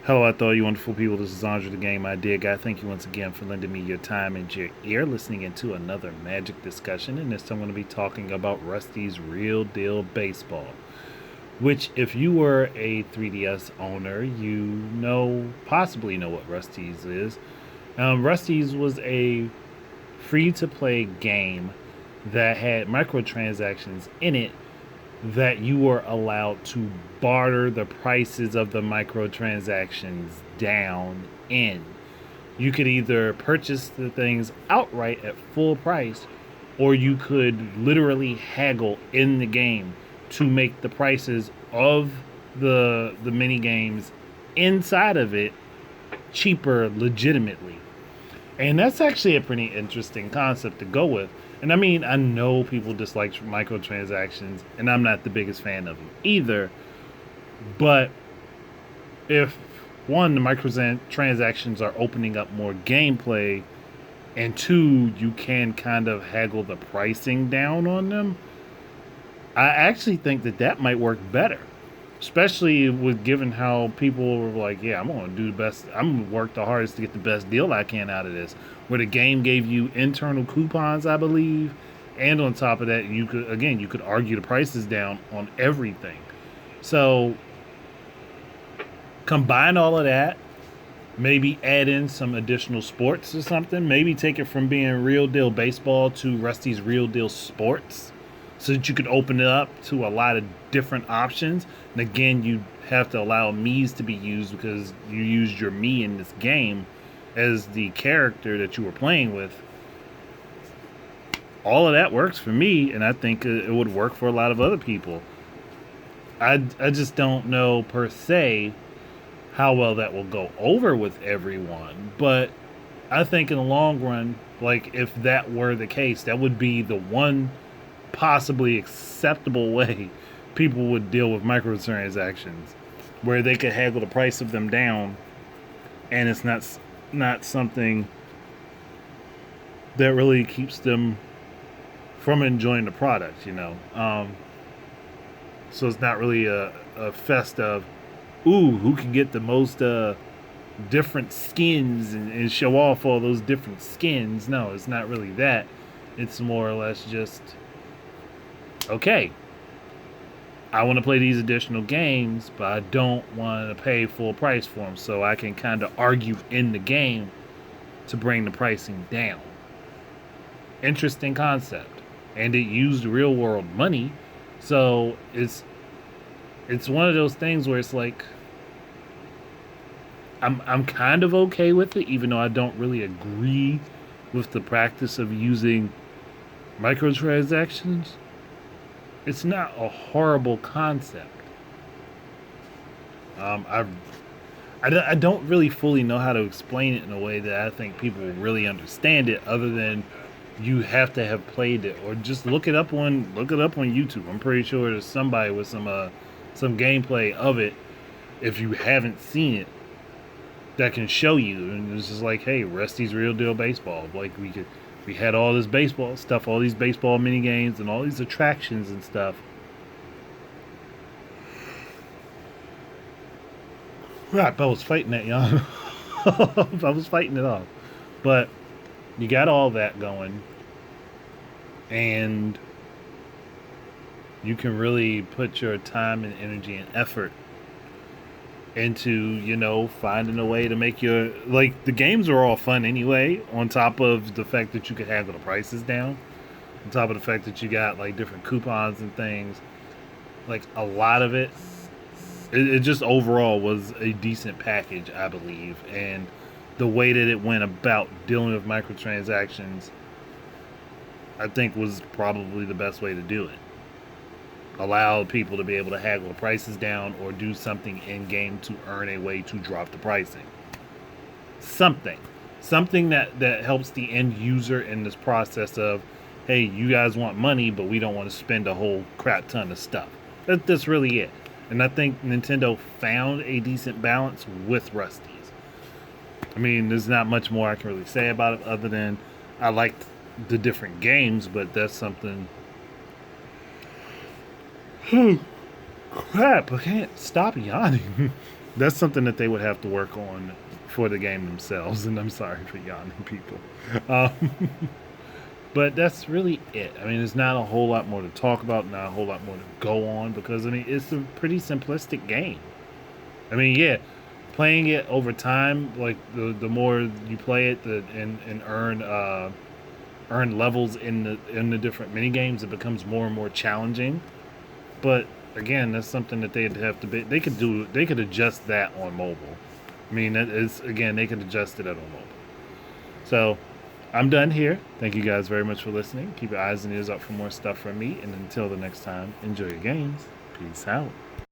Hello, I thought you wonderful people. This is Andre the Game Idea Guy. Thank you once again for lending me your time and your ear, listening into another Magic discussion. And this time I'm going to be talking about Rusty's Real Deal Baseball, which, if you were a 3DS owner, possibly know what Rusty's is. Rusty's was a free to play game that had microtransactions in it that you were allowed to barter the prices of the microtransactions down in. You could either purchase the things outright at full price, or you could literally haggle in the game to make the prices of the mini games inside of it cheaper legitimately. And that's actually a pretty interesting concept to go with. And I mean, I know people dislike microtransactions, and I'm not the biggest fan of them either. But if one, the microtransactions are opening up more gameplay, and two, you can kind of haggle the pricing down on them, I actually think that might work better. Especially with given how people were like, yeah, I'm gonna do the best. I'm gonna work the hardest to get the best deal I can out of this. Where the game gave you internal coupons, I believe, and on top of that, you could argue the prices down on everything. So combine all of that. Maybe add in some additional sports or something. Maybe take it from being Real Deal Baseball to Rusty's Real Deal Sports, so that you could open it up to a lot of different options. And again, you have to allow Mii's to be used because you used your Mii in this game as the character that you were playing with. All of that works for me, and I think it would work for a lot of other people. I just don't know per se how well that will go over with everyone, but I think in the long run, like if that were the case, that would be the one possibly acceptable way people would deal with microtransactions, where they could haggle the price of them down, and it's not something that really keeps them from enjoying the product. So it's not really a fest of, ooh, who can get the most different skins and show off all those different skins. No, it's not really that. It's more or less just, okay, I want to play these additional games, but I don't want to pay full price for them, so I can kind of argue in the game to bring the pricing down. Interesting concept, and it used real world money, so it's one of those things where it's like I'm kind of okay with it, even though I don't really agree with the practice of using microtransactions. It's not a horrible concept. I don't really fully know how to explain it in a way that I think people will really understand it, other than you have to have played it, or just look it up on YouTube. I'm pretty sure there's somebody with some gameplay of it, if you haven't seen it, that can show you. And it's just like, hey, Rusty's Real Deal Baseball. Like we had all this baseball stuff, all these baseball mini games, and all these attractions and stuff. Right, I was fighting that, y'all. I was fighting it off. But you got all that going, and you can really put your time and energy and effort into, finding a way to make the games are all fun anyway, on top of the fact that you could haggle the prices down, on top of the fact that you got like different coupons and things. Like a lot of it just overall was a decent package, I believe, and the way that it went about dealing with microtransactions, I think, was probably the best way to do it. Allow people to be able to haggle the prices down, or do something in game to earn a way to drop the pricing. Something that helps the end user in this process of, hey, you guys want money, but we don't want to spend a whole crap ton of stuff. That's really it. And I think Nintendo found a decent balance with Rusty's. I mean, there's not much more I can really say about it, other than I liked the different games, but that's something. Crap, I can't stop yawning. That's something that they would have to work on for the game themselves. And I'm sorry for yawning, people. Um, but that's really it. I mean, there's not a whole lot more to talk about, not a whole lot more to go on because I mean, it's a pretty simplistic game. I mean, yeah, playing it over time, like the more you play it, and earn levels in the different mini games, it becomes more and more challenging. But again, that's something that they'd have to be. They could do. They could adjust that on mobile. I mean, that is again, they could adjust it on mobile. So, I'm done here. Thank you guys very much for listening. Keep your eyes and ears up for more stuff from me. And until the next time, enjoy your games. Peace out.